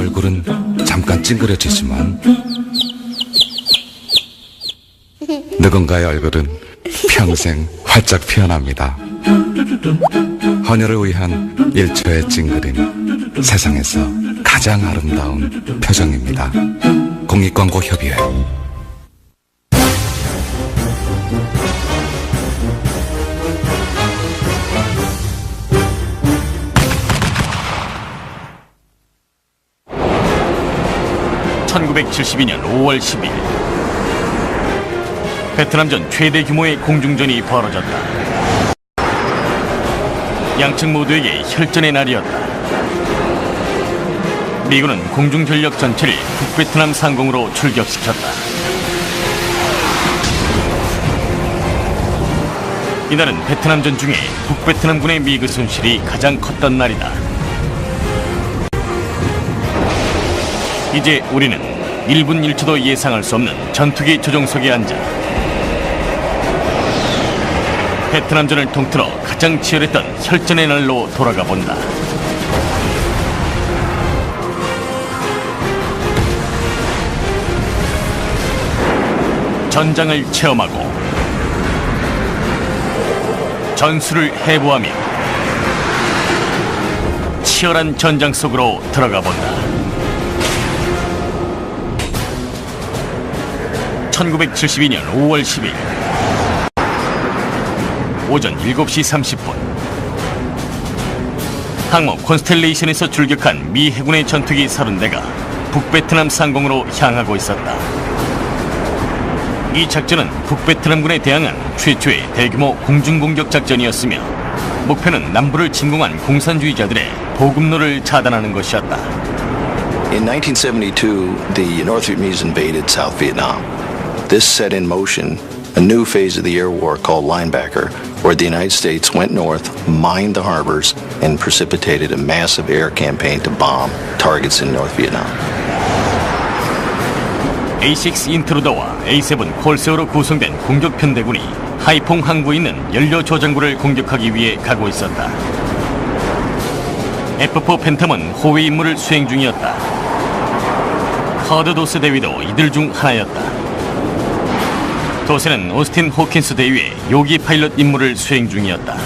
얼굴은 잠깐 찡그려지지만 누군가의 얼굴은 평생 활짝 피어납니다. 헌혈을 위한 1초의 찡그림, 세상에서 가장 아름다운 표정입니다. 공익광고협의회. (1972년 5월 10일) 베트남전 최대 규모의 공중전이 벌어졌다. 양측 모두에게 혈전의 날이었다. 미군은 공중전력 전체를 북베트남 상공으로 출격시켰다. 이날은 베트남전 중에 북베트남군의 미그 손실이 가장 컸던 날이다. 이제 우리는 1분 1초도 예상할 수 없는 전투기 조종석에 앉아 베트남전을 통틀어 가장 치열했던 혈전의 날로 돌아가 본다. 전장을 체험하고 전술을 해부하며 치열한 전장 속으로 들어가 본다. 1972년 5월 10일 오전 7시 30분 항모 콘스텔레이션에서 출격한 미 해군의 전투기 30대가 북베트남 상공으로 향하고 있었다. 이 작전은 북베트남군에 대항한 최초의 대규모 공중공격 작전이었으며 목표는 남부를 침공한 공산주의자들의 보급로를 차단하는 것이었다. In 1972, the North Vietnamese invaded South Vietnam. This set in motion a new phase of the air war called Linebacker, where the United States went north, mined the harbors, and precipitated a massive air campaign to bomb targets in North Vietnam. A6 인트루더와 A7 콜세어로 구성된 공격 편대군이 하이퐁 항구에 있는 연료 저장고를 공격하기 위해 가고 있었다. F4 팬텀은 호위 임무를 수행 중이었다. 커드 도스 대위도 이들 중 하나였다. 도세는 오스틴 호킨스 대위의 요기 파일럿 임무를 수행 중이었다.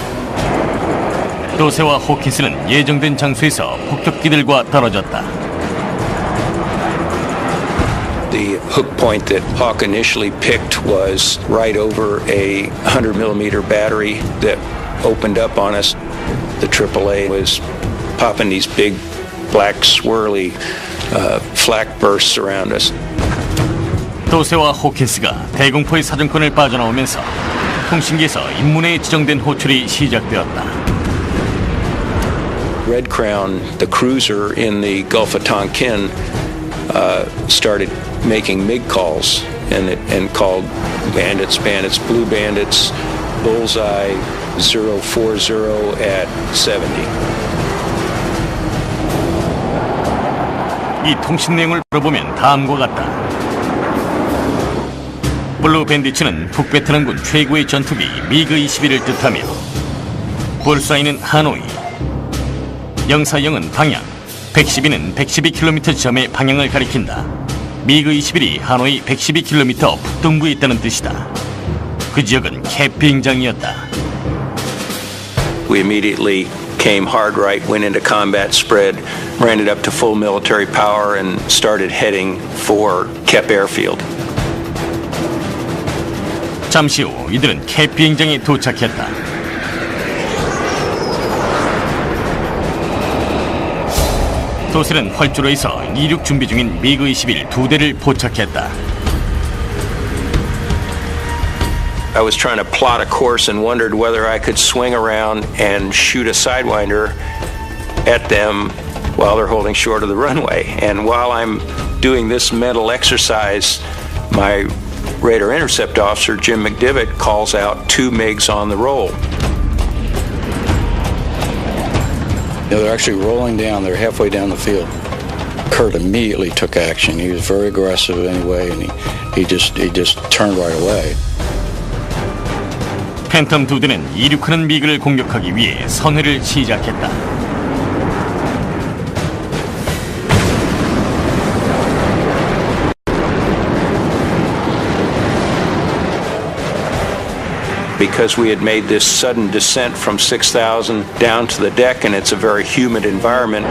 도세와 호킨스는 예정된 장소에서 폭격기들과 떨어졌다. The hook point that Hawk initially picked was right over a 100mm battery that opened up on us. The AAA was popping these big black swirly flak bursts around us. 도세와 호킨스가 대공포의 사정권을 빠져나오면서 통신기에서 인문에 지정된 호출이 시작되었다. Red Crown, the cruiser in the Gulf of Tonkin, started making MiG calls and called bandits, blue bandits, bullseye 040 at 70. 이 통신 내용을 들어보면 다음과 같다. 블루 밴디츠는 북베트남군 최고의 전투기 미그 21을 뜻하며 볼사이는 하노이, 040은 방향, 112는 112km 지점의 방향을 가리킨다. 미그 21이 하노이 112km 북동부에 있다는 뜻이다. 그 지역은 캡 비행장이었다. We immediately came hard right, went into combat spread, ran it up to full military power and started heading for Kep Airfield. 잠시 후 이들은 캡 비행장에 도착했다. 도셀은 활주로에서 이륙 준비 중인 미그 21 2대를 포착했다. I was trying to plot a course and wondered whether I could swing around and shoot a sidewinder at them while they're holding short of the runway. And while I'm doing this mental exercise, my radar intercept officer, Jim McDivitt, calls out 2 MiGs on the roll. They're actually rolling down. They're halfway down the field. Kurt immediately took action. He was very aggressive anyway, and he just turned right away. 팬텀 2대는 이륙하는 미그를 공격하기 위해 선회를 시작했다. because we had made this sudden descent from 6,000 down to the deck, and it's a very humid environment.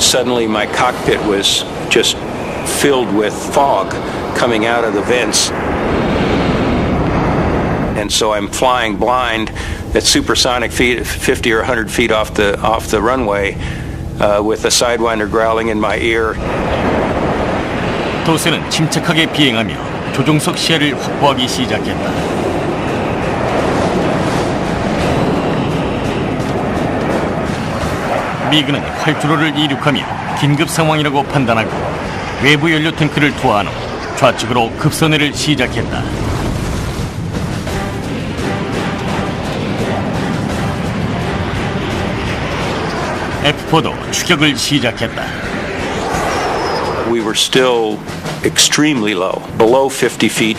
Suddenly my cockpit was just filled with fog coming out of the vents. And so I'm flying blind at supersonic feet, 50 or 100 feet off the runway, with a sidewinder growling in my ear. 도세는 침착하게 비행하며 조종석 시야를 확보하기 시작했다. 미그는 활주로를 이륙하며 긴급 상황이라고 판단하고 외부 연료 탱크를 투하한 후 좌측으로 급선회를 시작했다. F4도 추격을 시작했다. We were still extremely low, below 50 feet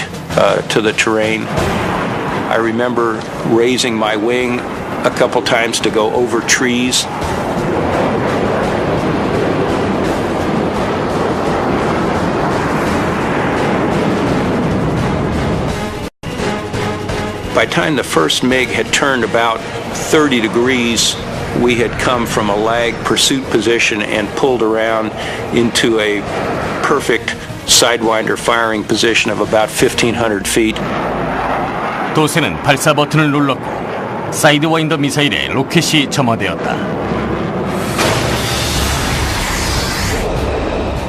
to the terrain. I remember raising my wing a couple times to go over trees. By the time the first MiG had turned about 30 degrees, we had come from a lag pursuit position and pulled around into a perfect sidewinder firing position of about 1,500 feet. 도세는 발사 버튼을 눌렀고 사이드와인더 미사일에 로켓이 점화되었다.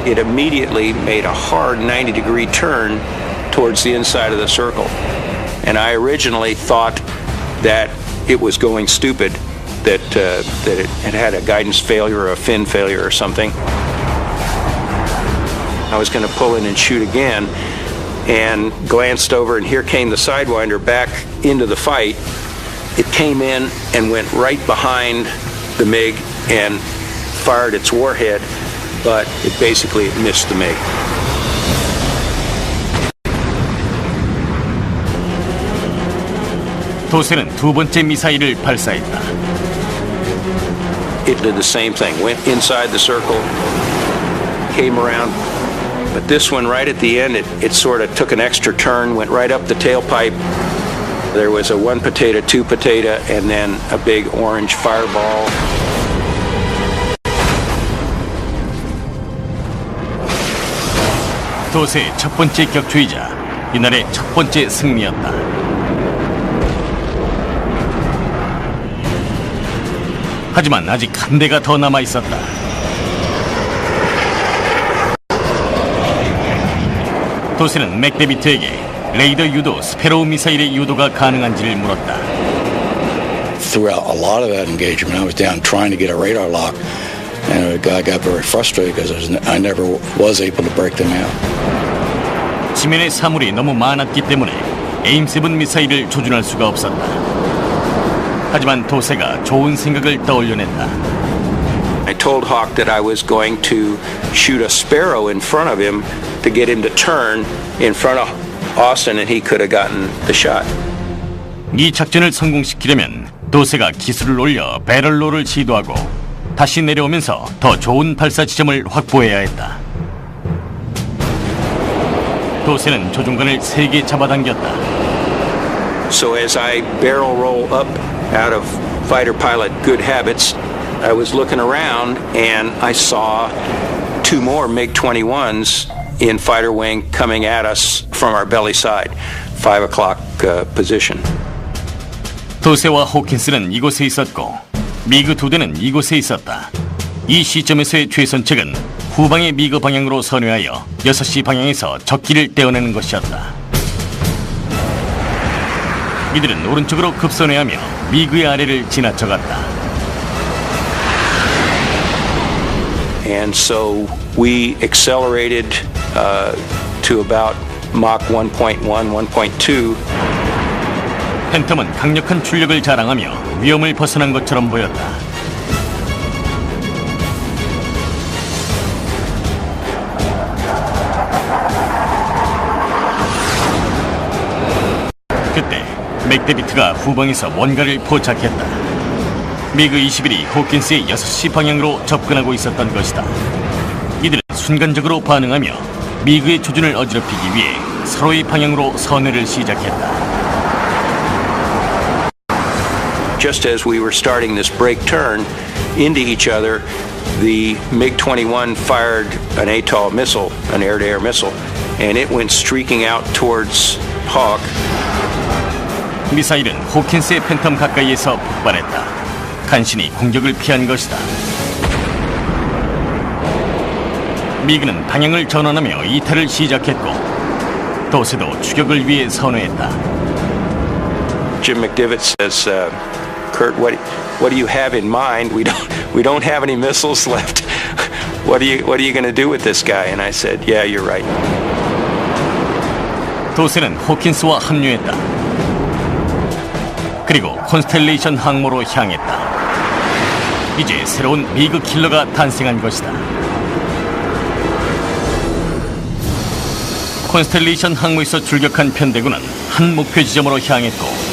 It immediately made a hard 90-degree turn towards the inside of the circle. And I originally thought that it was going stupid, that it had a guidance failure or a fin failure or something. I was going to pull in and shoot again, and glanced over, and here came the Sidewinder back into the fight. It came in and went right behind the MiG and fired its warhead, but it basically missed the MiG. 도세는 두 번째 미사일을 발사했다. It did the same thing, went inside the circle, came around, but this one right at the end, it sort of took an extra turn, went right up the tailpipe. There was a one potato, two potato, and then a big orange fireball. 도세의 첫 번째 격추이자 이날의 첫 번째 승리였다. 하지만 아직 한 대가 더 남아 있었다. 도세는 맥데비트에게 레이더 유도 스페로우 미사일의 유도가 가능한지를 물었다. Throughout a lot of that engagement, I was down trying to get a radar lock, and I got very frustrated because I never was able to break them out. 지면의 사물이 너무 많았기 때문에 에임7 미사일을 조준할 수가 없었다. 하지만 도세가 좋은 생각을 떠올려냈다. I told Hawk that I was going to shoot a Sparrow in front of him to get him to turn in front of Austin, and he could have gotten the shot. 이 작전을 성공시키려면 도세가 기술을 올려 배럴로를 시도하고 다시 내려오면서 더 좋은 발사 지점을 확보해야 했다. 도세는 조종관을 3개 잡아당겼다. So as I barrel roll up out of fighter pilot good habits, I was looking around and I saw two more MiG-21s in fighter wing coming at us from our belly side, 5 o'clock position. 도세와 호킨스는 이곳에 있었고 미그 2대는 이곳에 있었다. 이 시점에서의 최선책은 후방의 미그 방향으로 선회하여 6시 방향에서 적기를 떼어내는 것이었다. 이들은 오른쪽으로 급선회하며 미그의 아래를 지나쳐갔다. And so we accelerated to about Mach 1.1, 1.2. 팬텀은 강력한 출력을 자랑하며 위험을 벗어난 것처럼 보였다. 그때 맥데비트가 후방에서 뭔가를 포착했다. 미그 21이 호킨스의 6시 방향으로 접근하고 있었던 것이다. 이들은 순간적으로 반응하며 미그의 조준을 어지럽히기 위해 서로의 방향으로 선회를 시작했다. just as we were starting this break turn into each other, the MiG-21 fired an ATOL missile, an air-to-air missile, and it went streaking out towards Hawk. 미사일은 호킨스의 팬텀 가까이에서 폭발했다. 간신히 공격을 피한 것이다. 미그는 방향을 전환하며 이탈을 시작했고 도세도 추격을 위해 선회했다. Jim McDivitt says, "Kurt, what do you have in mind? We don't have any missiles left. What are you going to do with this guy?" And I said, "Yeah, you're right." 도세는 호킨스와 합류했다. 그리고 콘스텔레이션 항모로 향했다. 이제 새로운 미그 킬러가 탄생한 것이다. 콘스텔레이션 항모에서 출격한 편대군은 한 목표 지점으로 향했고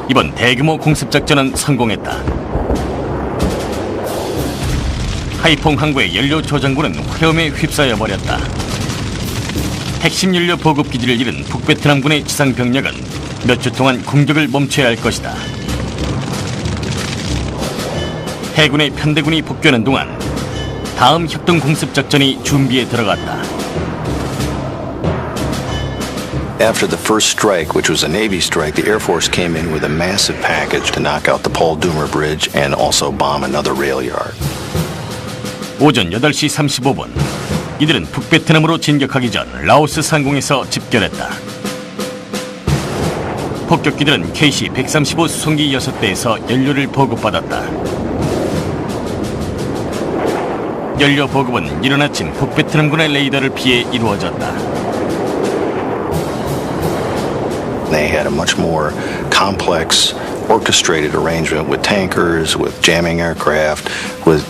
이번 대규모 공습작전은 성공했다. 하이퐁 항구의 연료 조장군은 화염에 휩싸여 버렸다. 핵심 연료 보급 기지를 잃은 북베트남군의 지상 병력은 몇 주 동안 공격을 멈춰야 할 것이다. 해군의 편대군이 복귀하는 동안 다음 협동 공습 작전이 준비에 들어갔다. After the first strike, which was a Navy strike, the Air Force came in with a massive package to knock out the Paul Doomer Bridge and also bomb another rail yard. 오전 8시 35분 이들은 북베트남으로 진격하기 전 라오스 상공에서 집결했다. 폭격기들은 KC-135 수송기 6대에서 연료를 보급받았다. 연료 보급은 이른 아침 북베트남군의 레이더를 피해 이루어졌다. They had a much more complex, orchestrated arrangement with tankers, with jamming aircraft, with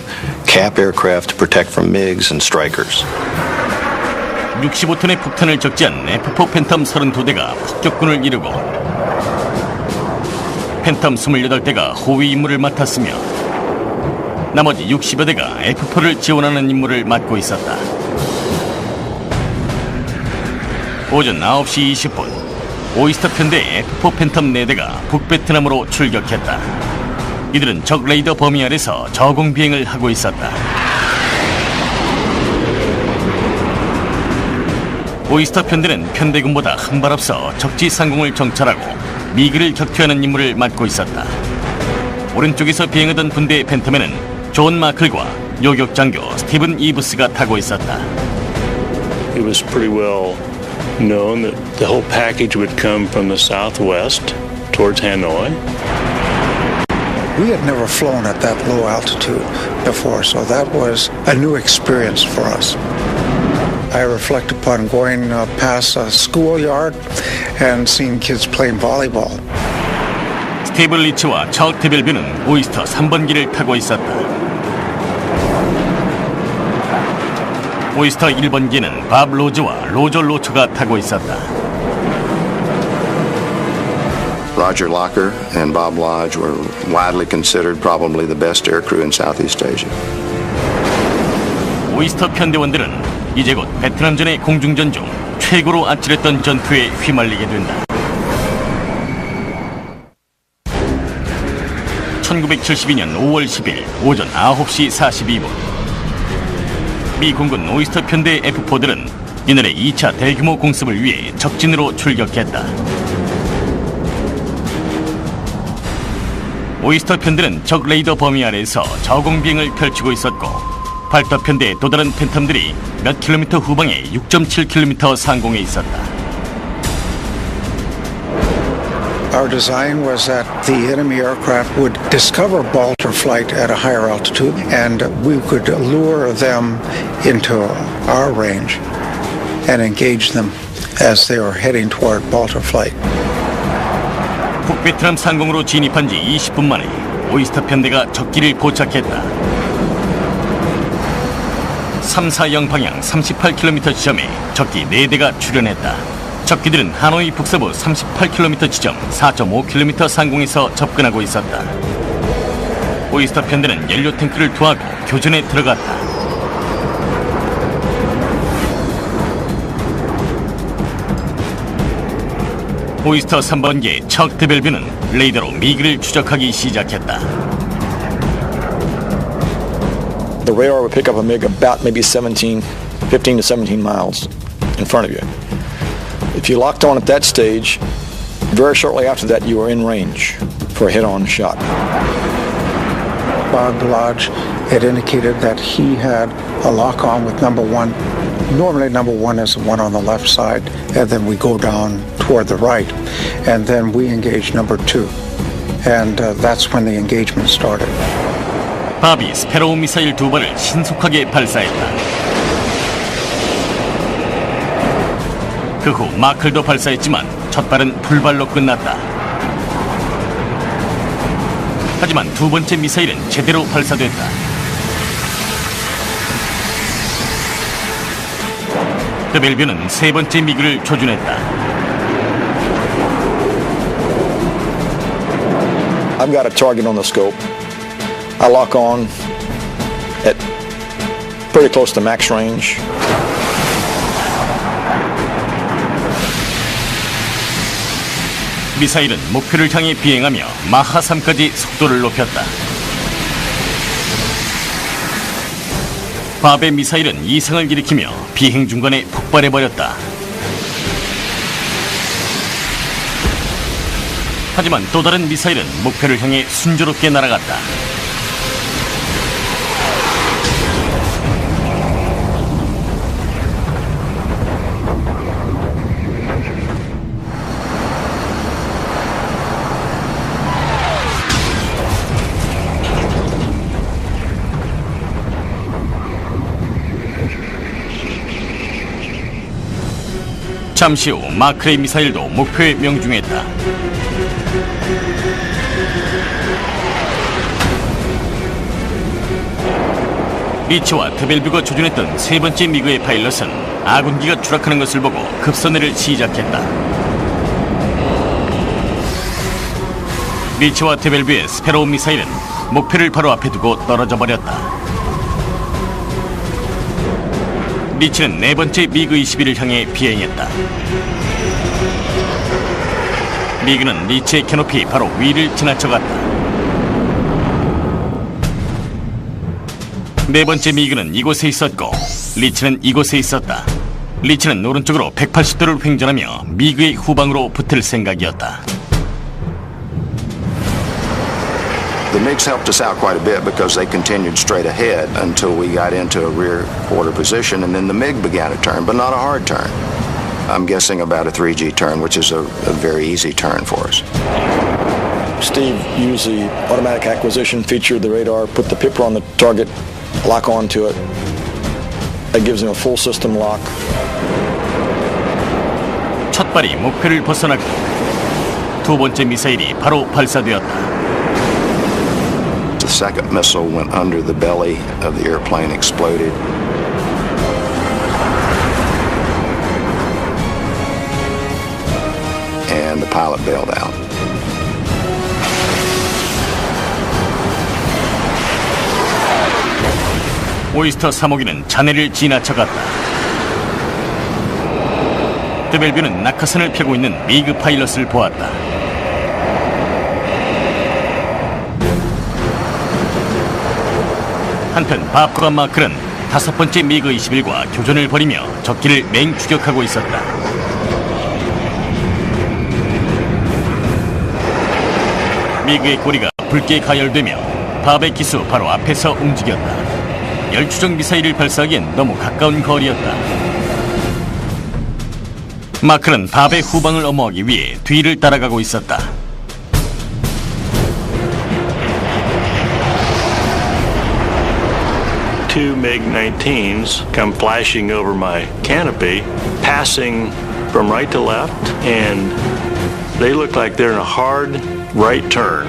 cap aircraft to protect from MiGs and Strykers. 65톤의 폭탄을 적재한 F4 팬텀 32대가 폭격군을 이루고 팬텀 28대가 호위 임무를 맡았으며 나머지 60여 대가 F4를 지원하는 임무를 맡고 있었다. 오전 9시 20분 오이스터 편대 F4 팬텀 4대가 북베트남으로 출격했다. 이들은 적 레이더 범위 아래서 저공 비행을 하고 있었다. 오이스터 편대는 편대군보다 한 발 앞서 적지 상공을 정찰하고 미그를 격퇴하는 임무를 맡고 있었다. 오른쪽에서 비행하던 분대의 팬텀에는 존 마클과 요격 장교 스티븐 이브스가 타고 있었다. It was pretty well known that the whole package would come from the southwest towards Hanoi. We had never flown at that low altitude before, so that was a new experience for us. I reflect upon going past a schoolyard and seeing kids playing volleyball. 스티브 리치와 찰트 벨뷰는 오이스터 3번기를 타고 있었다. 오이스터 1번기는 밥 로즈와 로저 로처가 타고 있었다. Roger Locker and Bob Lodge were widely considered probably the best aircrew in Southeast Asia. 오이스터 편대원들은 이제 곧 베트남전의 공중전 중 최고로 아찔했던 전투에 휘말리게 된다. 1972년 5월 10일 오전 9시 42분 미 공군 오이스터 편대 F4들은 이날의 2차 대규모 공습을 위해 적진으로 출격했다. 오이스터 편대는 적 레이더 범위 아래에서 저공 비행을 펼치고 있었고 발터 편대의 또 다른 팬텀들이 몇 킬로미터 후방에 6.7km 상공에 있었다. Our design was that the enemy aircraft would discover Baltar flight at a higher altitude, and we could lure them into our range and engage them as they were heading toward Baltar flight. 북베트남 상공으로 진입한 지 20분 만에 오이스터 편대가 적기를 포착했다. 340 방향 38km 지점에 적기 4대가 출현했다. 적기들은 하노이 북서부 38km 지점 4.5km 상공에서 접근하고 있었다. 오이스터 편대는 연료 탱크를 투하하고 교전에 들어갔다. 오이스터 3번기의 척 드벨뷰는 레이더로 미그를 추적하기 시작했다. The radar would pick up a MiG about maybe 15 to 17 miles in front of you. If you locked on at that stage, very shortly after that you were in range for a hit-on shot. Bob Lodge had indicated that he had a lock-on with number one. Normally number one is the one on the left side, and then we go down toward the right, and then we engage number two. And that's when the engagement started. 밥이 스페로우 미사일 2발을 신속하게 발사했다. 그 후 마클도 발사했지만 첫 발은 불발로 끝났다. 하지만 두 번째 미사일은 제대로 발사됐다. 드벨뷰는 세 번째 미그를 조준했다. I've got a target on the scope. I lock on at pretty close to max range. 미사일은 목표를 향해 비행하며 마하 3까지 속도를 높였다. 밥의 미사일은 이상을 일으키며 비행 중간에 폭발해버렸다. 하지만 또 다른 미사일은 목표를 향해 순조롭게 날아갔다. 잠시 후 마크레이 미사일도 목표에 명중했다. 리치와 드벨뷰가 조준했던 세 번째 미그의 파일럿은 아군기가 추락하는 것을 보고 급선회를 시작했다. 리치와 드벨뷰의 스페로우 미사일은 목표를 바로 앞에 두고 떨어져 버렸다. 리치는 네 번째 미그 21을 향해 비행했다. 미그는 리치의 캐노피 바로 위를 지나쳐갔다. 네 번째 미그는 이곳에 있었고 리치는 이곳에 있었다. 리치는 오른쪽으로 180도를 횡전하며 미그의 후방으로 붙을 생각이었다. The MiGs helped us out quite a bit because they continued straight ahead until we got into a rear quarter position, and then the MiG began a turn, but not a hard turn. I'm guessing about a 3G turn, which is a very easy turn for us. Steve used the automatic acquisition feature of the radar, put the pipper on the target, lock onto it. That gives him a full system lock. 첫 발이 목표를 벗어나고 두 번째 미사일이 바로 발사되었다. The second missile went under the belly of the airplane, exploded. And the pilot bailed out. 오이스터 3호기는 잔해를 지나쳐갔다. 드벨뷰는 낙하산을 펴고 있는 미그 파일럿을 보았다. 한편 밥과 마클은 다섯 번째 미그 21과 교전을 벌이며 적기를 맹추격하고 있었다. 미그의 꼬리가 붉게 가열되며 밥의 기수 바로 앞에서 움직였다. 열추적 미사일을 발사하기엔 너무 가까운 거리였다. 마클은 밥의 후방을 엄호하기 위해 뒤를 따라가고 있었다. Two MiG-19s come flashing over my canopy, passing from right to left, and they look like they're in a hard right turn.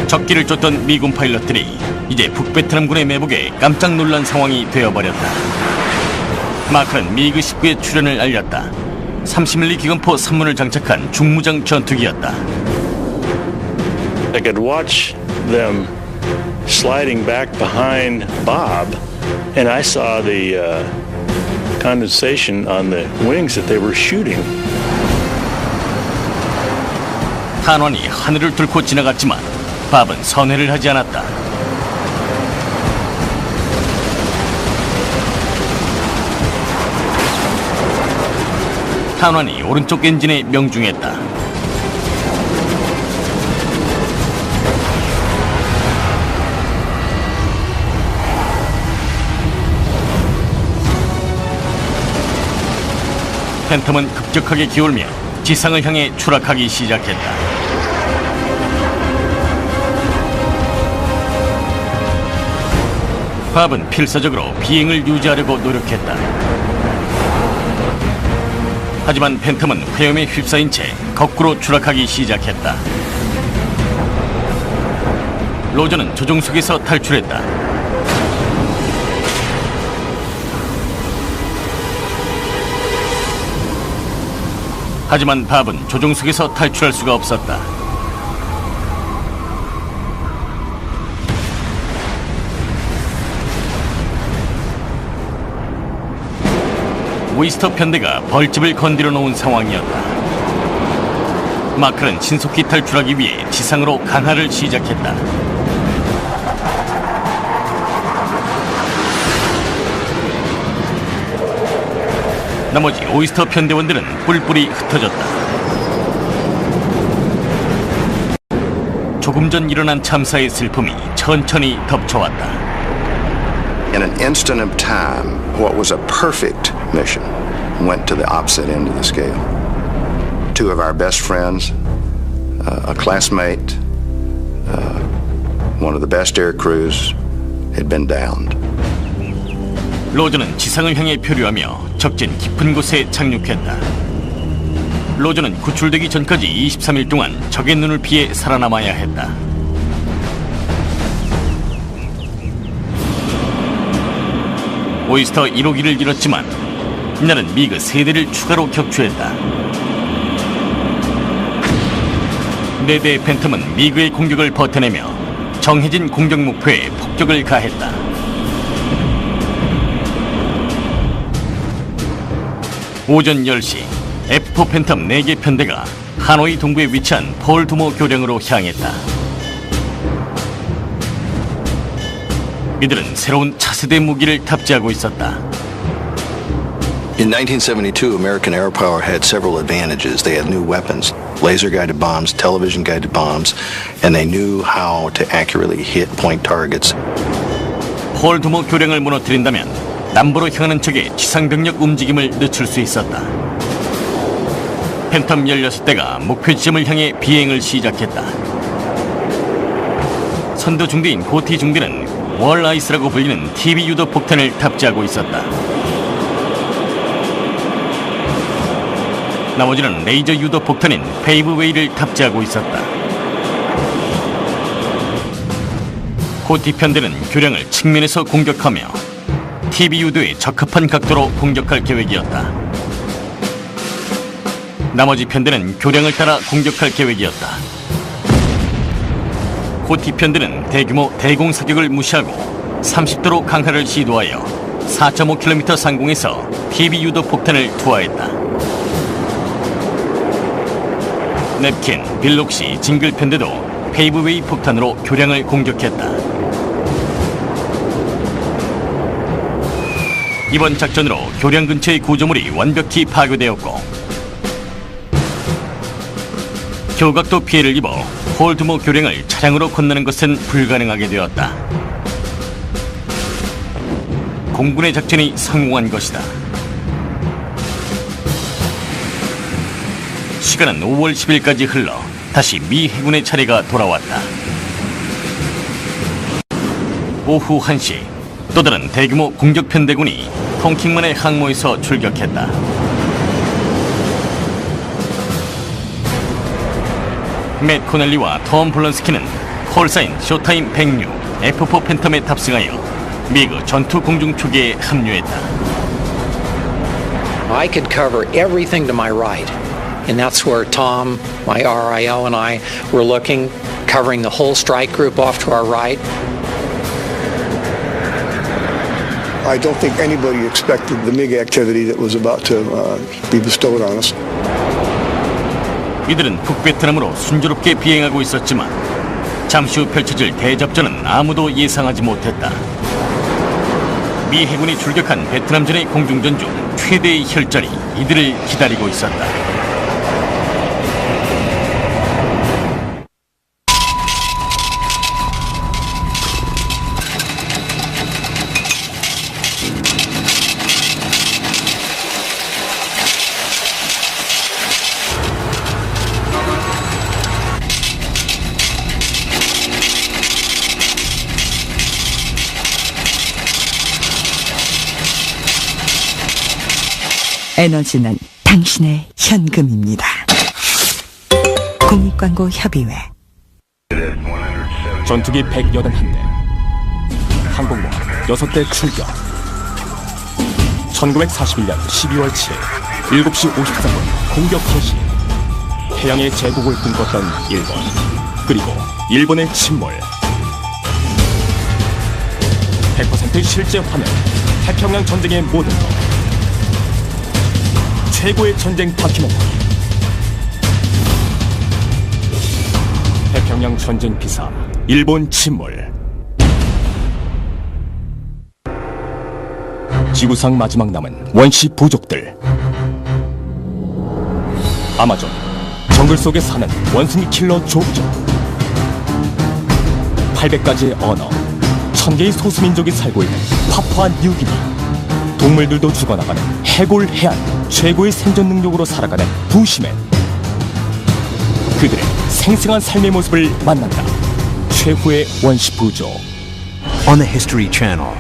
적기를 쫓던 미군 파일럿들이 이제 북베트남군의 매복에 깜짝 놀란 상황이 되어버렸다. 마크는 미그 19의 출현을 알렸다. 30mm 기관포 3문을 장착한 중무장 전투기였다. I could watch them sliding back behind Bob, and I saw the condensation on the wings that they were shooting. 탄환이 하늘을 뚫고 지나갔지만 밥은 선회를 하지 않았다. 탄환이 오른쪽 엔진에 명중했다. 팬텀은 급격하게 기울며 지상을 향해 추락하기 시작했다. 밥은 필사적으로 비행을 유지하려고 노력했다. 하지만 팬텀은 화염에 휩싸인 채 거꾸로 추락하기 시작했다. 로저는 조종석에서 탈출했다. 하지만 밥은 조종석에서 탈출할 수가 없었다. 오이스터 편대가 벌집을 건드려 놓은 상황이었다. 마크는 신속히 탈출하기 위해 지상으로 강하를 시작했다. 나머지 오이스터 편대원들은 뿔뿔이 흩어졌다. 조금 전 일어난 참사의 슬픔이 천천히 덮쳐왔다. In an instant of time, what was a perfect mission went to the opposite end of the scale. Two of our best friends, a classmate, one of the best air crews, had been downed. 로저는 지상을 향해 표류하며 적진 깊은 곳에 착륙했다. 로저는 구출되기 전까지 23일 동안 적의 눈을 피해 살아남아야 했다. 오이스터 1호기를 잃었지만 이날은 미그 3대를 추가로 격추했다. 4대의 팬텀은 미그의 공격을 버텨내며 정해진 공격 목표에 폭격을 가했다. 오전 10시 F4 팬텀 4개 편대가 하노이 동부에 위치한 폴두모 교량으로 향했다. 이들은 새로운 차세대 무기를 탑재하고 있었다. In 1972, American air power had several advantages. They had new weapons, laser-guided bombs, television-guided bombs, and they knew how to accurately hit point targets. 폴두모 교량을 무너뜨린다면 남부로 향하는 적의 지상병력 움직임을 늦출 수 있었다. 팬텀 16대가 목표 지점을 향해 비행을 시작했다. 선두 중대인 고티 중대는 월아이스라고 불리는 TV 유도 폭탄을 탑재하고 있었다. 나머지는 레이저 유도 폭탄인 페이브웨이를 탑재하고 있었다. 고티 편대는 교량을 측면에서 공격하며 TV 유도에 적합한 각도로 공격할 계획이었다. 나머지 편대는 교량을 따라 공격할 계획이었다. 고티 편대는 대규모 대공 사격을 무시하고 30도로 강화를 시도하여 4.5km 상공에서 TV 유도 폭탄을 투하했다. 넵킨, 빌록시, 징글 편대도 페이브웨이 폭탄으로 교량을 공격했다. 이번 작전으로 교량 근처의 구조물이 완벽히 파괴되었고 교각도 피해를 입어 폴두모 교량을 차량으로 건너는 것은 불가능하게 되었다. 공군의 작전이 성공한 것이다. 시간은 5월 10일까지 흘러 다시 미 해군의 차례가 돌아왔다. 오후 1시 또 다른 대규모 공격 편대군이 통킹만의 항모에서 출격했다. 맷 코넬리와 톰 블런스키는 콜사인 쇼타임 106 F4 팬텀에 탑승하여 미그 전투 공중 초기에 합류했다. I could cover everything to my right, and that's where Tom, my RIO, and I were looking, covering the whole strike group off to our right. I don't think anybody expected the MiG activity that was about to be bestowed on us. 이들은 북베트남으로 순조롭게 비행하고 있었지만 잠시 후 펼쳐질 대접전은 아무도 예상하지 못했다. 미 해군이 출격한 베트남전의 공중전 중 최대의 혈전이 이들을 기다리고 있었다. 에너지는 당신의 현금입니다. 공익광고협의회. 전투기 181대, 항공모 6대 출격. 1941년 12월 7일 7시 54분 공격開始. 해양의 제국을 꿈꿨던 일본, 그리고 일본의 침몰. 100% 실제 화면, 태평양 전쟁의 모든 것. 최고의 전쟁 다큐멘터리. 태평양 전쟁 비사, 일본 침몰. 지구상 마지막 남은 원시 부족들. 아마존, 정글 속에 사는 원숭이 킬러 조부족. 800가지의 언어, 1000개의 소수민족이 살고 있는 파푸아 뉴기니. 동물들도 죽어나가는 해골 해안, 최고의 생존 능력으로 살아가는 부시맨. 그들의 생생한 삶의 모습을 만난다. 최후의 원시 부족. On the History Channel.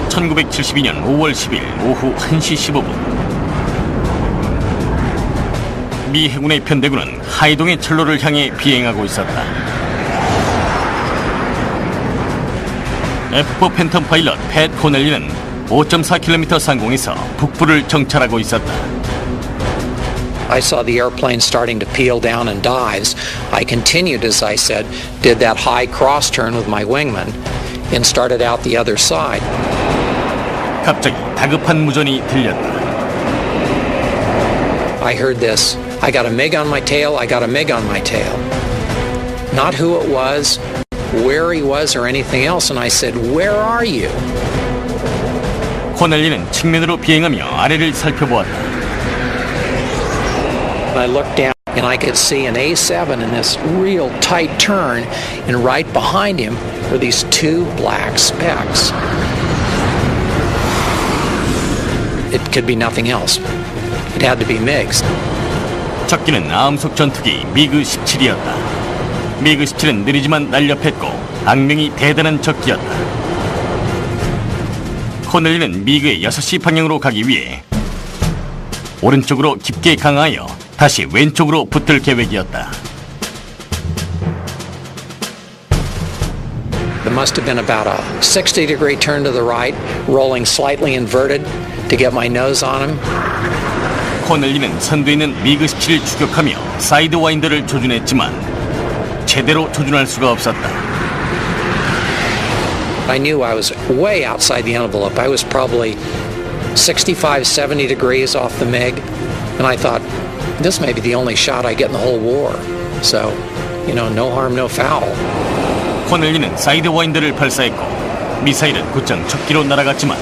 (1972년 5월 10일) 오후 1시 15분 미 해군의 편대군은 하이동의 철로를 향해 비행하고 있었다. F4 팬텀 파일럿 팻 코넬리는 5.4km 상공에서 북부를 정찰하고 있었다. I saw the airplane starting to peel down in dives. I continued, as I said, did that high cross turn with my wingman, and started out the other side. 갑자기 다급한 무전이 들렸다. I heard this. I got a MiG on my tail, I got a MiG on my tail. Not who it was, where he was, or anything else. And I said, where are you? 코넬리는 측면으로 비행하며 아래를 살펴보았다. I looked down and I could see an A7 in this real tight turn, and right behind him were these two black specks. It could be nothing else. It had to be MiGs. 적기는 아음속 전투기 미그 17이었다. 미그 17은 느리지만 날렵했고 악명이 대단한 적기였다. 코넬리는 미그의 6시 방향으로 가기 위해 오른쪽으로 깊게 강하여 다시 왼쪽으로 붙을 계획이었다. It must have been about a 60-degree turn to the right, rolling slightly inverted to get my nose on him. 코넬리는 선두에 있는 미그 17을 추격하며 사이드 와인더를 조준했지만 제대로 조준할 수가 없었다. I knew I was way outside the envelope. I was probably 65, 70 degrees off the MiG, and I thought, this may be the only shot I get in the whole war. So, no harm, no foul. 코넬리는 사이드 와인더를 발사했고 미사일은 곧장 적기로 날아갔지만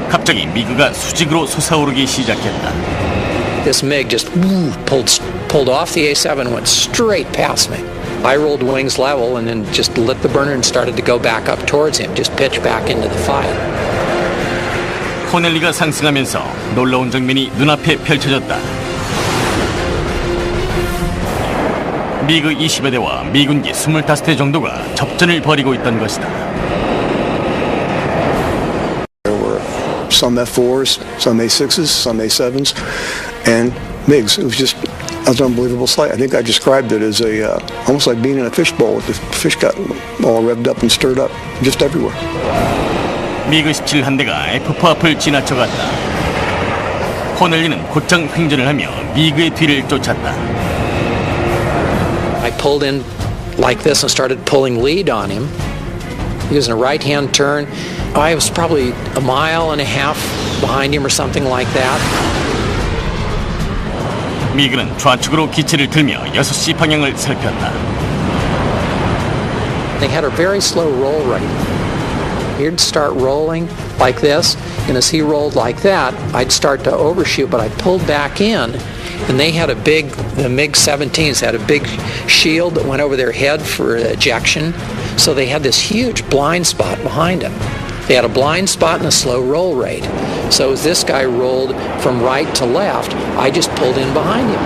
갑자기 미그가 수직으로 솟아오르기 시작했다. This MiG just pulled off the A7 and went straight past me. I rolled wings level and then just lit the burner and started to go back up towards him, just pitch back into the fight. 코넬리가 상승하면서 놀라운 장면이 눈앞에 펼쳐졌다. 미그 20여 대와 미군기 25대 정도가 접전을 벌이고 있던 것이다. Some F4s, some A6s, some A7s, and MiGs. It was just an unbelievable sight. I think I described it as almost like being in a fishbowl. The fish got all revved up and stirred up, just everywhere. 미그 17 한 대가 F4 앞을 지나쳐갔다. 코넬리는 곧장 횡전을 하며 미그의 뒤를 쫓았다. I pulled in like this and started pulling lead on him. He was in a right-hand turn. I was probably a mile and a half behind him or something like that. 미그는 좌측으로 기체를 들며 6시 방향을 살폈다. They had a very slow roll rate. He'd start rolling like this, and as he rolled like that, I'd start to overshoot, but I pulled back in, and they had the MiG-17s had a big shield that went over their head for ejection, so they had this huge blind spot behind them. They had a blind spot and a slow roll rate. So as this guy rolled from right to left, I just pulled in behind him.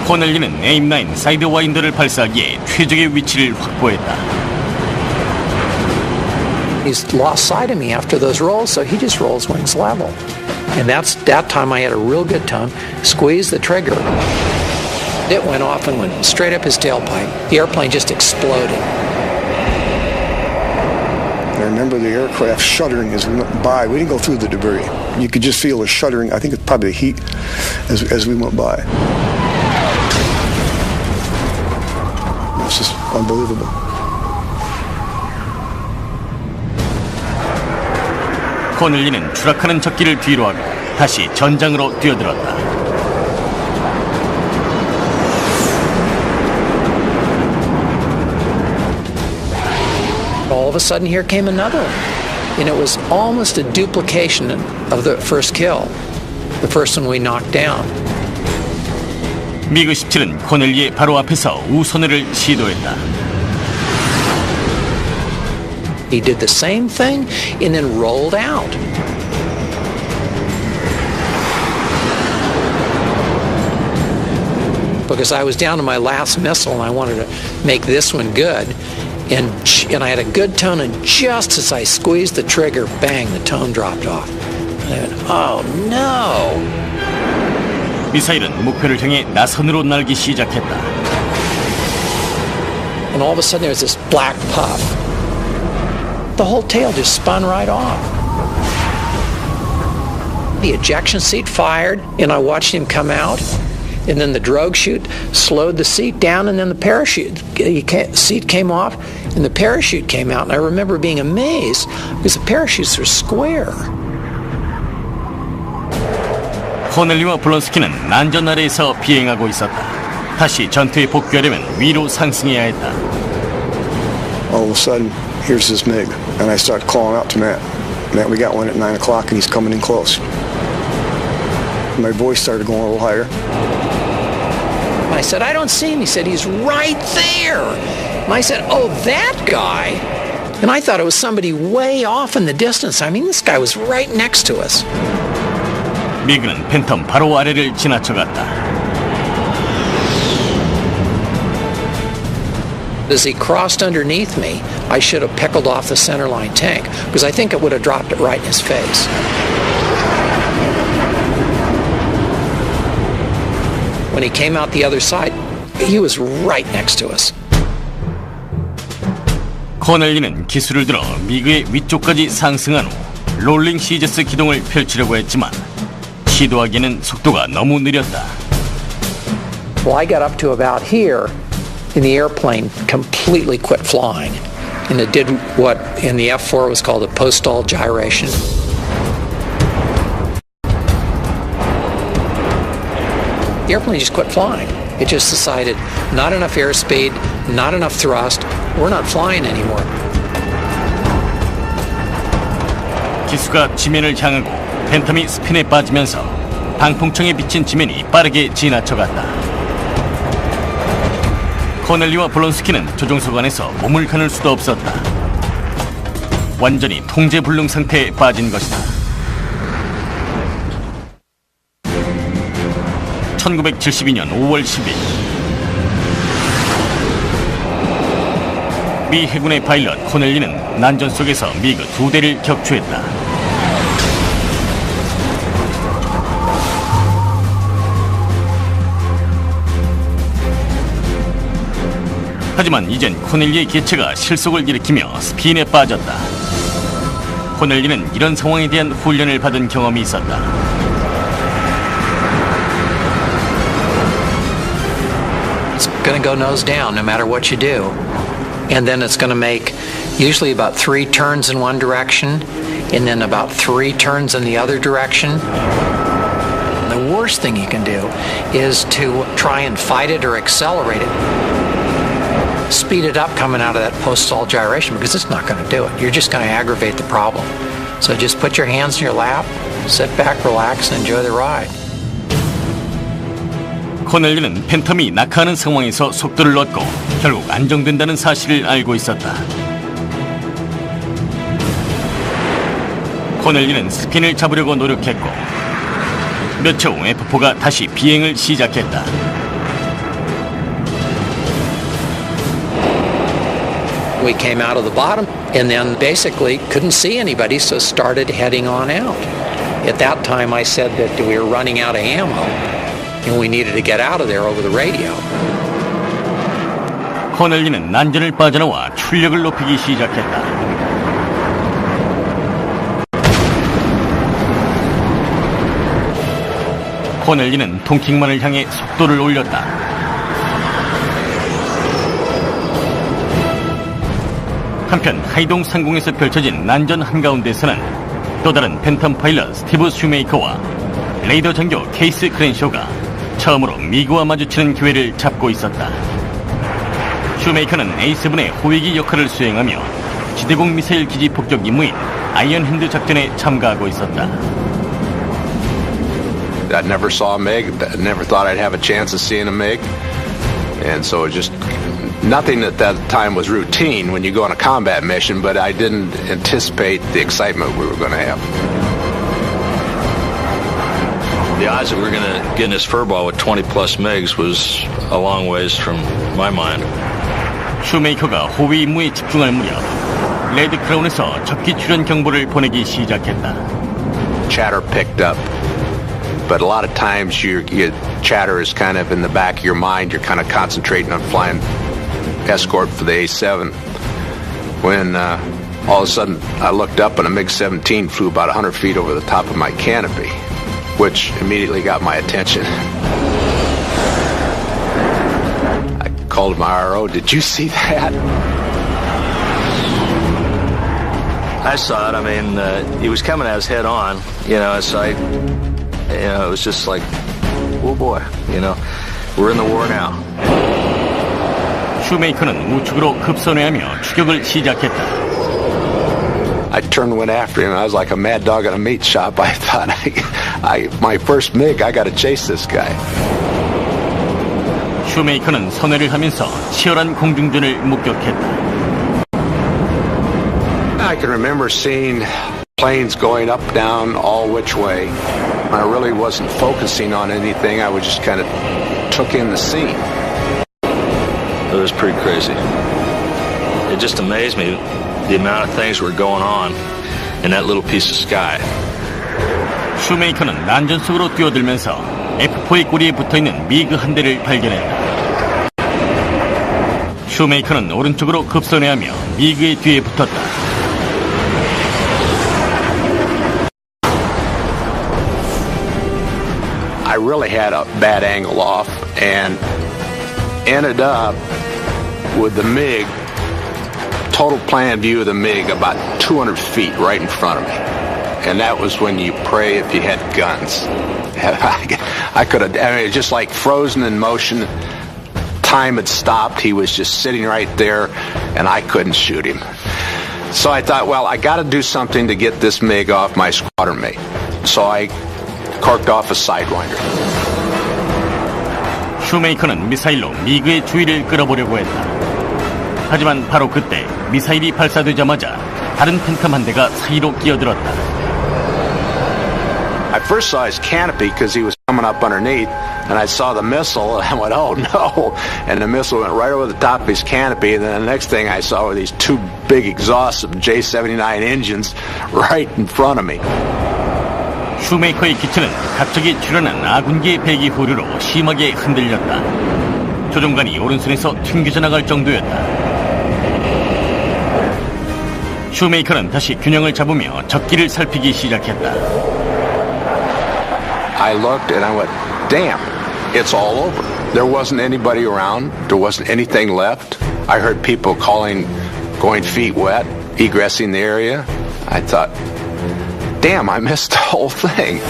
코넬리는 AIM-9 사이드와인더를 발사하기에 최적의 위치를 확보했다. He's lost sight of me after those rolls, so he just rolls wings level. And that time I had a real good tone, squeezed the trigger. It went off and went straight up his tailpipe. The airplane just exploded. I remember the aircraft shuddering as we went by. We didn't go through the debris. You could just feel the shuddering. I think it's probably the heat as we went by. It's just unbelievable. 코넬리는 추락하는 적기를 뒤로하고 다시 전장으로 뛰어들었다. All of a sudden here came another one. And it was almost a duplication of the first kill. The first one we knocked down. 미그 17은 코넬리의 바로 앞에서 우선회를 시도했다. He did the same thing and then rolled out. Because I was down to my last missile and I wanted to make this one good. And I had a good tone, and just as I squeezed the trigger, bang, the tone dropped off. And I went, oh no! 미사일은 목표를 향해 나선으로 날기 시작했다. And all of a sudden there was this black puff. The whole tail just spun right off. The ejection seat fired, and I watched him come out. And then the drogue chute slowed the seat down, and then the parachute seat came off, and the parachute came out. And I remember being amazed because the parachutes are square. 코넬리와 블론스키는 난전 아래에서 비행하고 있었다. 다시 전투에 복귀하려면 위로 상승해야 했다. All of a sudden, here's this MiG, and I start calling out to Matt. Matt, we got one at 9 o'clock, and he's coming in close. My voice started going a little higher. I said, I don't see him. He said, he's right there. And I said, oh, that guy. And I thought it was somebody way off in the distance. I mean, this guy was right next to us. 미그는 팬텀 바로 아래를 지나쳐갔다. As he crossed underneath me, I should have pickled off the centerline tank because I think it would have dropped it right in his face. When he came out the other side, he was right next to us. 코넬리는 기술을 들어 미그의 위쪽까지 상승한 후 롤링 시저스 기동을 펼치려고 했지만 시도하기에는 속도가 너무 느렸다. Well, I got up to about here, and the airplane completely quit flying. And it did what in the F-4 was called a post-stall gyration. The airplane just quit flying. It just decided, not enough airspeed, not enough thrust, we're not flying anymore. 기수가 지면을 향하고 팬텀이 스핀에 빠지면서 방풍청에 비친 지면이 빠르게 지나쳐갔다. 코넬리와 블론스키는 조종석 안에서 몸을 가눌 수도 없었다. 완전히 통제불능 상태에 빠진 것이다. 1972년 5월 10일 미 해군의 파일럿 코넬리는 난전 속에서 미그 2대를 격추했다. 하지만 이젠 코넬리의 기체가 실속을 일으키며 스핀에 빠졌다. 코넬리는 이런 상황에 대한 훈련을 받은 경험이 있었다. going to go nose down no matter what you do. And then it's going to make usually about 3 turns in one direction and then about 3 turns in the other direction. The worst thing you can do is to try and fight it or accelerate it. Speed it up coming out of that post-stall gyration because it's not going to do it. You're just going to aggravate the problem. So just put your hands in your lap, sit back, relax, and enjoy the ride. 코넬리는 팬텀이 낙하하는 상황에서 속도를 얻고 결국 안정된다는 사실을 알고 있었다. 코넬리는 스핀을 잡으려고 노력했고 몇 초 후 F4가 다시 비행을 시작했다. We came out of the bottom and then basically couldn't see anybody, so started heading on out. At that time I said that we were running out of ammo and we needed to get out of there over the radio. 코넬리는 난전을 빠져나와 출력을 높이기 시작했다. 코넬리는 통킹만을 향해 속도를 올렸다. 한편 하이동 상공에서 펼쳐진 난전 한가운데서는 또 다른 팬텀 파일럿 스티브 슈메이커와 레이더 장교 케이스 크랜쇼가 처음으로 미그와 마주치는 기회를 잡고 있었다. 슈메이커는 A7의 호위기 역할을 수행하며 지대공 미사일 기지 폭격 임무인 아이언핸드 작전에 참가하고 있었다. I never saw a MiG. I never thought I'd have a chance of seeing a MiG. And so it just, nothing at that time was routine when you go on a combat mission, but I didn't anticipate the excitement we were going to have. The odds that we were going to get in this furball with 20 plus MiGs was a long ways from my mind. 슈메이커가 호위 임무에 집중할 무렵 레드 크라운에서 적기 출현 경보를 보내기 시작했다. Chatter picked up. But a lot of times your chatter is kind of in the back of your mind. You're kind of concentrating on flying escort for the A7. When all of a sudden I looked up and a MiG-17 flew about 100 feet over the top of my canopy, which immediately got my attention. I called my RO, "Did you see that?" I saw it. I mean, he was coming at us head on, so it was just like, oh boy, we're in the war now. 슈메이커는 우측으로 급선회하며 추격을 시작했다. I turned and went after him. I was like a mad dog in a meat shop. I thought, my first MiG, I got to chase this guy. 슈메이커는 선회를 하면서 치열한 공중전을 목격했다. I can remember seeing planes going up, down, all which way. I really wasn't focusing on anything. I was just kind of took in the scene. It was pretty crazy. It just amazed me, the amount of things were going on in that little piece of sky. 슈메이커는 난전 속으로 뛰어들면서 F4의 꼬리에 붙어있는 미그 한 대를 발견했다. 슈메이커는 오른쪽으로 급선회하며 미그의 뒤에 붙었다. I really had a bad angle off and ended up with the MiG, total plan view of the MiG about 200 feet right in front of me. And that was when you pray if you had guns. I could have, it was just like frozen in motion. Time had stopped. He was just sitting right there and I couldn't shoot him. So I thought, well, I got to do something to get this MiG off my squadron mate. So I corked off a Sidewinder. 슈메이커는 미사일로 미그의 주의를 끌어보려고 했다. 하지만 바로 그때 미사일이 발사되자마자 다른 팬텀 한 대가 사이로 끼어들었다. I first saw his canopy because he was coming up underneath, and I saw the missile, and I went, oh no, and the missile went right over the top of his canopy, and then the next thing I saw were these 2 big exhausts of J-79 engines right in front of me. 슈메이커의 기체는 갑자기 출현한 아군기의 배기 후류로 심하게 흔들렸다. 조종관이 오른손에서 튕겨져 나갈 정도였다. 슈메이커는 다시 균형을 잡으며 적기를 살피기 시작했다. I looked and I went, damn, it's all over. There wasn't anybody around. There wasn't anything left. I heard people calling, going feet wet, egressing the area. I thought, damn, I missed the whole thing.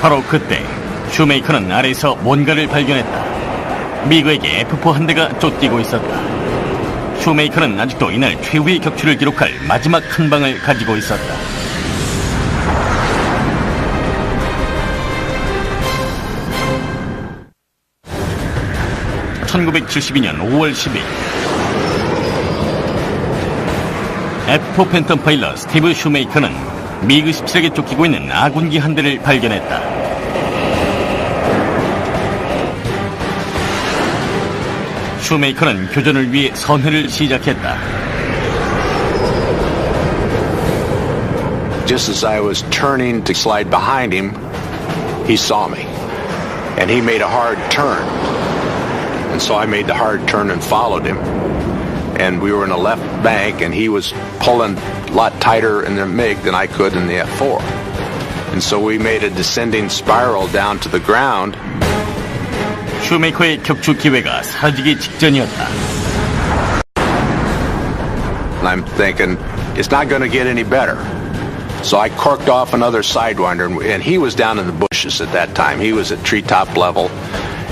바로 그때 슈메이커는 아래에서 뭔가를 발견했다. 미그에게 F4 한 대가 쫓기고 있었다. 슈메이커는 아직도 이날 최후의 격추를 기록할 마지막 한 방을 가지고 있었다. (1972년 5월 10일) F4 팬텀 파일럿 스티브 슈메이커는 미그 17에게 쫓기고 있는 아군기 한 대를 발견했다. 슈메이커는 교전을 위해 선회를 시작했다. Just as I was turning to slide behind him, he saw me. And he made a hard turn. And so I made the hard turn and followed him. And we were in a left bank, and he was pulling a lot tighter in the MiG than I could in the F4. And so we made a descending spiral down to the ground. 슈메이커의 격추 기회가 사라지기 직전이었다. And I'm thinking, it's not going to get any better. So I corked off another Sidewinder, and he was down in the bushes at that time. He was at treetop level,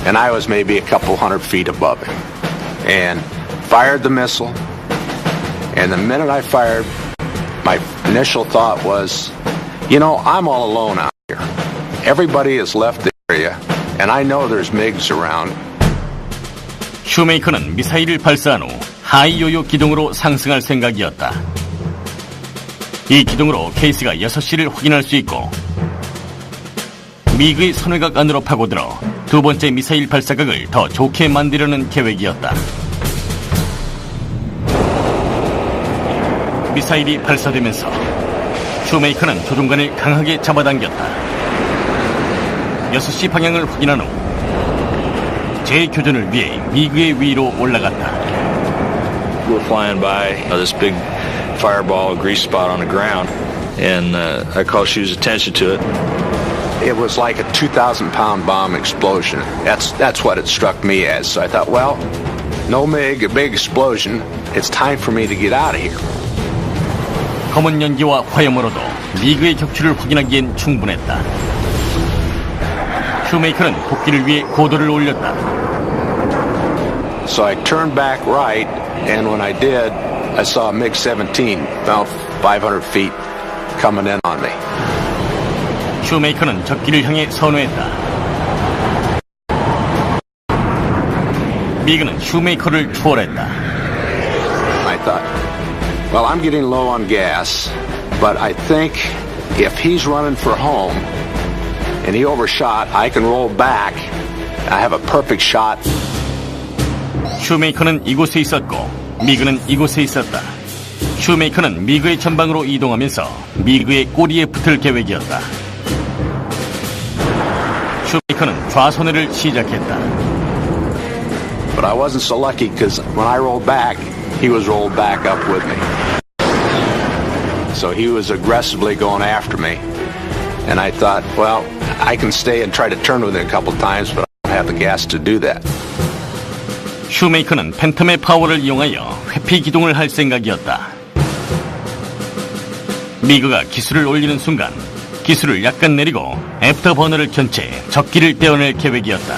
and I was maybe a couple 100 feet above him. And fired the missile, and the minute I fired, my initial thought was, you know, I'm all alone out here. Everybody has left the area, and I know there's MiGs around. 슈메이커는 미사일을 발사한 후 하이 요요 기동으로 상승할 생각이었다. 이 기동으로 케이스가 6시를 확인할 수 있고 미그의 선회각 안으로 파고들어 두 번째 미사일 발사각을 더 좋게 만들려는 계획이었다. 미사일이 발사되면서 슈메이커는 조종관을 강하게 잡아당겼다. 6시 방향을 확인한 후 재교전을 위해 미그의 위로 올라갔다. We're flying by this big fireball grease spot on the ground, and I called Shu's attention to it. It was like a 2,000-pound bomb explosion. That's what it struck me as. So I thought, well, no MiG, a big explosion. It's time for me to get out of here. 검은 연기와 화염으로도 미그의 격추를 확인하기엔 충분했다. 슈메이커는 복귀를 위해 고도를 올렸다. So I turned back right, and when I did, I saw a MiG-17 about 500 feet coming in on me. 슈메이커는 적기를 향해 선회했다. 미그는 슈메이커를 추월했다. I thought, well, I'm getting low on gas, but I think if he's running for home and he overshot, I can roll back. I have a perfect shot. 슈메이커는 이곳에 있었고 미그는 이곳에 있었다. 슈메이커는 미그의 전방으로 이동하면서 미그의 꼬리에 붙을 계획이었다. 슈메이커는 좌선회를 시작했다. But I wasn't so lucky because when I rolled back, he was rolled back up with me. So he was aggressively going after me. And I thought, well, I can stay and try to turn with it a couple times, but I don't have the gas to do that. 슈메이커는 팬텀의 파워를 이용하여 회피 기동을 할 생각이었다. 미그가 기술을 올리는 순간 기술을 약간 내리고 애프터버너를 켠 채 적기를 떼어낼 계획이었다.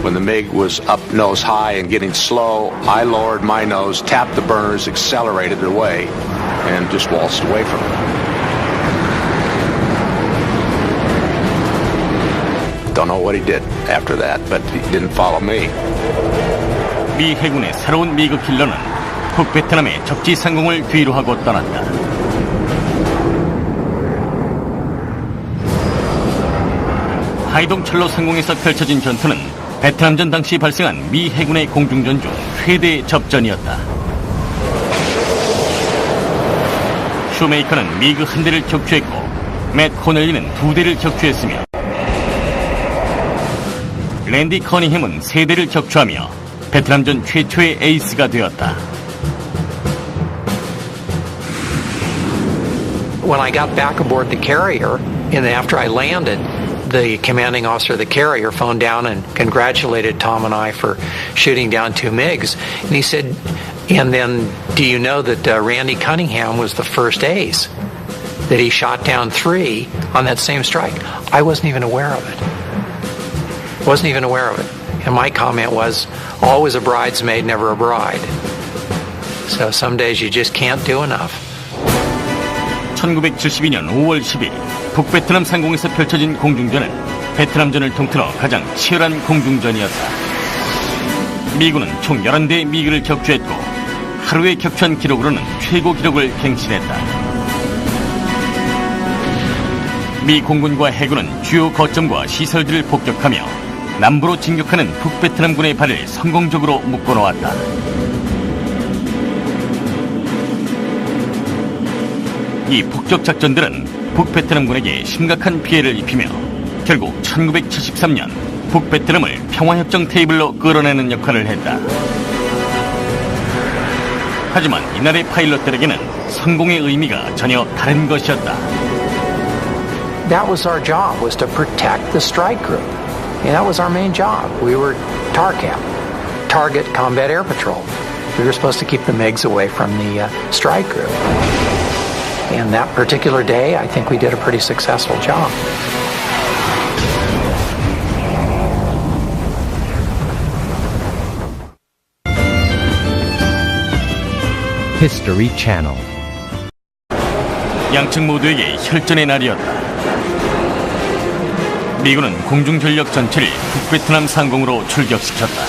When the MiG was up nose high and getting slow, I lowered my nose, tapped the burners, accelerated away, and just waltzed away from it. Don't know what he did after that, but he didn't follow me. 미 해군의 새로운 미그 킬러는 북베트남의 적지 상공을 뒤로 하고 떠났다. 하이동 철로 상공에서 펼쳐진 전투는 베트남전 당시 발생한 미 해군의 공중전 중 최대 접전이었다. 슈메이커는 미그 한 대를 격추했고 맷 코넬리는 두 대를 격추했으며 랜디 커닝햄은 세 대를 격추하며 베트남전 최초의 에이스가 되었다. When I got back aboard the carrier, and after I landed, the commanding officer of the carrier phoned down and congratulated Tom and I for shooting down 2 MiGs. And he said, and then do you know that Randy Cunningham was the first ace? That he shot down 3 on that same strike. I wasn't even aware of it. Wasn't even aware of it. And my comment was, always a bridesmaid, never a bride. So some days you just can't do enough. 1972년 5월 10일 북베트남 상공에서 펼쳐진 공중전은 베트남전을 통틀어 가장 치열한 공중전이었다. 미군은 총 11대의 미그를 격추했고 하루에 격추한 기록으로는 최고 기록을 갱신했다. 미 공군과 해군은 주요 거점과 시설들을 폭격하며 남부로 진격하는 북베트남군의 발을 성공적으로 묶어놓았다. 이 폭격 작전들은 북베트남군에게 심각한 피해를 입히며 결국 1973년 북베트남을 평화협정 테이블로 끌어내는 역할을 했다. 하지만 이날의 파일럿들에게는 성공의 의미가 전혀 다른 것이었다. That was our job, was to protect the strike group. And that was our main job. We were TARCAP, Target Combat Air Patrol. We were supposed to keep the MiGs away from the strike group. And that particular day, I think we did a pretty successful job. History Channel. 양측 모두에게 혈전의 날이었다. 미군은 공중전력 전체를 북베트남 상공으로 출격시켰다.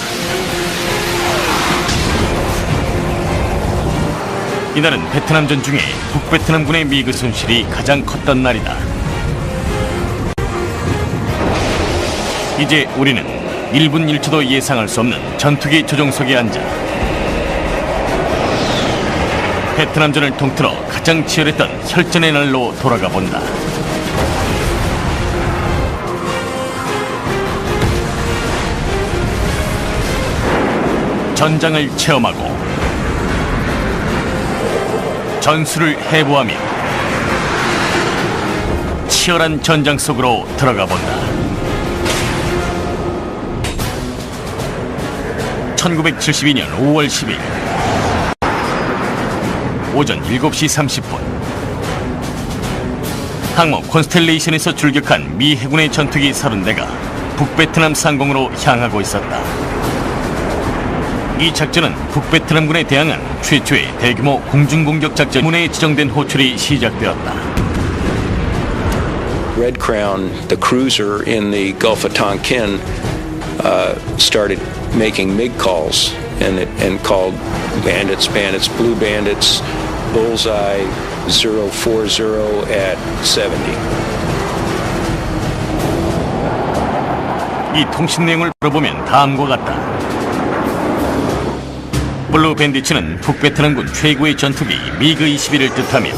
이날은 베트남전 중에 북베트남군의 미그 손실이 가장 컸던 날이다. 이제 우리는 1분 1초도 예상할 수 없는 전투기 조종석에 앉아 베트남전을 통틀어 가장 치열했던 혈전의 날로 돌아가 본다. 전장을 체험하고 전술을 해부하며 치열한 전장 속으로 들어가 본다. 1972년 5월 10일 오전 7시 30분 항모 콘스텔레이션에서 출격한 미 해군의 전투기 30대가 북베트남 상공으로 향하고 있었다. 이 작전은 북베트남군에 대항한 최초의 대규모 공중공격 작전에 지정된 호출이 시작되었다. Red Crown, the cruiser in the Gulf of Tonkin, started making MiG calls and called bandits, blue bandits, bullseye 040 at 70. 이 통신 내용을 풀어보면 다음과 같다. 블루 밴디츠는 북베트남군 최고의 전투기 미그 21을 뜻하며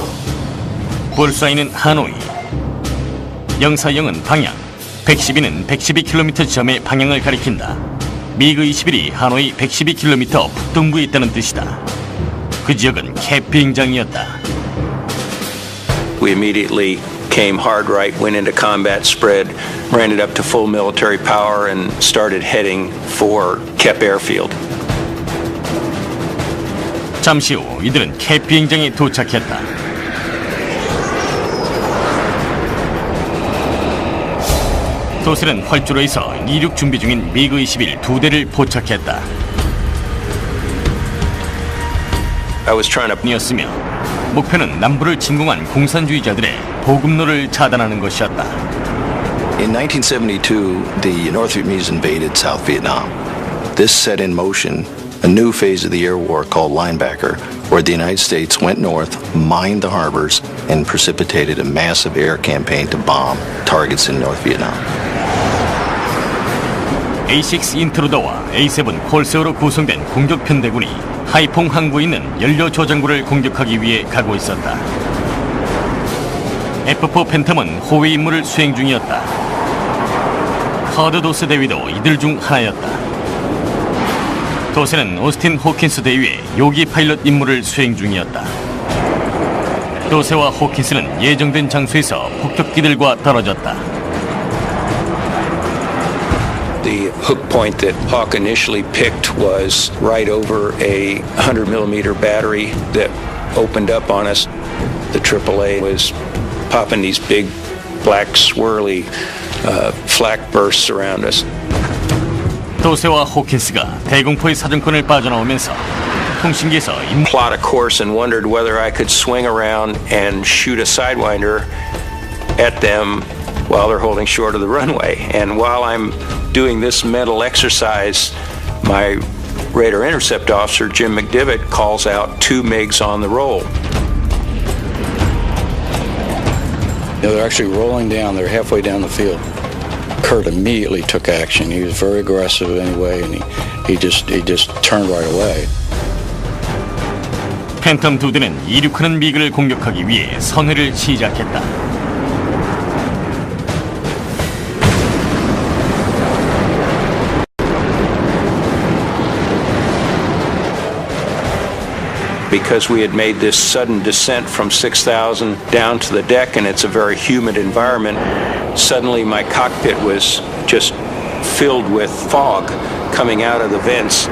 볼사이는 하노이, 040은 방향, 112는 112km 지점의 방향을 가리킨다. 미그 21이 하노이 112km 북동부에 있다는 뜻이다. 그 지역은 캡 비행장이었다. We immediately came hard right, went into combat spread, ran it up to full military power and started heading for Kep Airfield. 잠시 후 이들은 캡 비행장에 도착했다. 도셀은 활주로에서 이륙 준비 중인 미그 21 2대를 포착했다. 이었으며 목표는 남부를 침공한 공산주의자들의 보급로를 차단하는 것이었다. In 1972, the North Vietnamese invaded South Vietnam. This set in motion a new phase of the air war called Linebacker, where the United States went north, mined the harbors, and precipitated a massive air campaign to bomb targets in North Vietnam. A6 인트루더와 A7 콜세어로 구성된 공격 편대군이 하이퐁 항구에 있는 연료 저장고를 공격하기 위해 가고 있었다. F4 팬텀은 호위 임무를 수행 중이었다. 허드 도스 대위도 이들 중 하나였다. 도세는 오스틴 호킨스 대위의 요기 파일럿 임무를 수행 중이었다. 도세와 호킨스는 예정된 장소에서 폭격기들과 떨어졌다. The hook point that Hawk initially picked was right over a 100 millimeter battery that opened up on us. The AAA was popping these big black swirly flak bursts around us. 도세와 호킨스가 대공포의 사정권을 빠져나오면서 통신기에서 Plot a course and wondered whether I could swing around and shoot a sidewinder at them while they're holding short of the runway. And while I'm doing this mental exercise, my radar intercept officer, Jim McDivitt, calls out 2 MiGs on the roll. They're actually rolling down. They're halfway down the field. Kurt immediately took action. He was very aggressive anyway, and he just turned right away. 팬텀 2대는 이륙하는 미그를 공격하기 위해 선회를 시작했다. Because we had made this sudden descent from 6,000 down to the deck, and it's a very humid environment, suddenly my cockpit was just filled with fog coming out of the vents.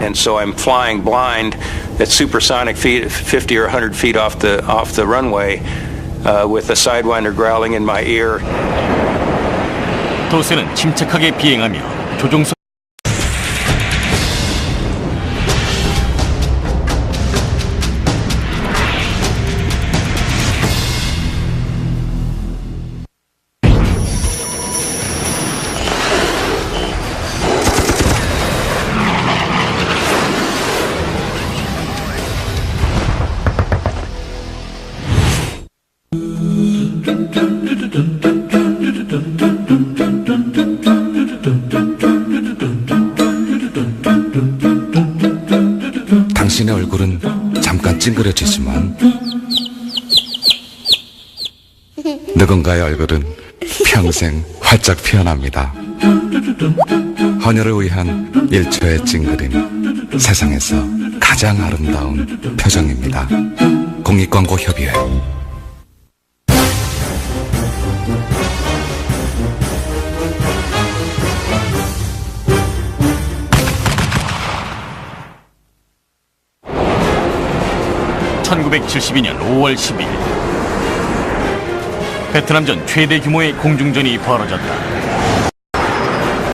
And so I'm flying blind at supersonic feet, 50 or 100 feet off the runway, with a sidewinder growling in my ear. 도세는 침착하게 비행하며 조종석 당신의 얼굴은 잠깐 찡그려지지만 누군가의 얼굴은 평생 활짝 피어납니다. 헌혈을 위한 1초의 찡그림, 세상에서 가장 아름다운 표정입니다. 공익광고협의회. (1972년 5월 10일) 베트남전 최대 규모의 공중전이 벌어졌다.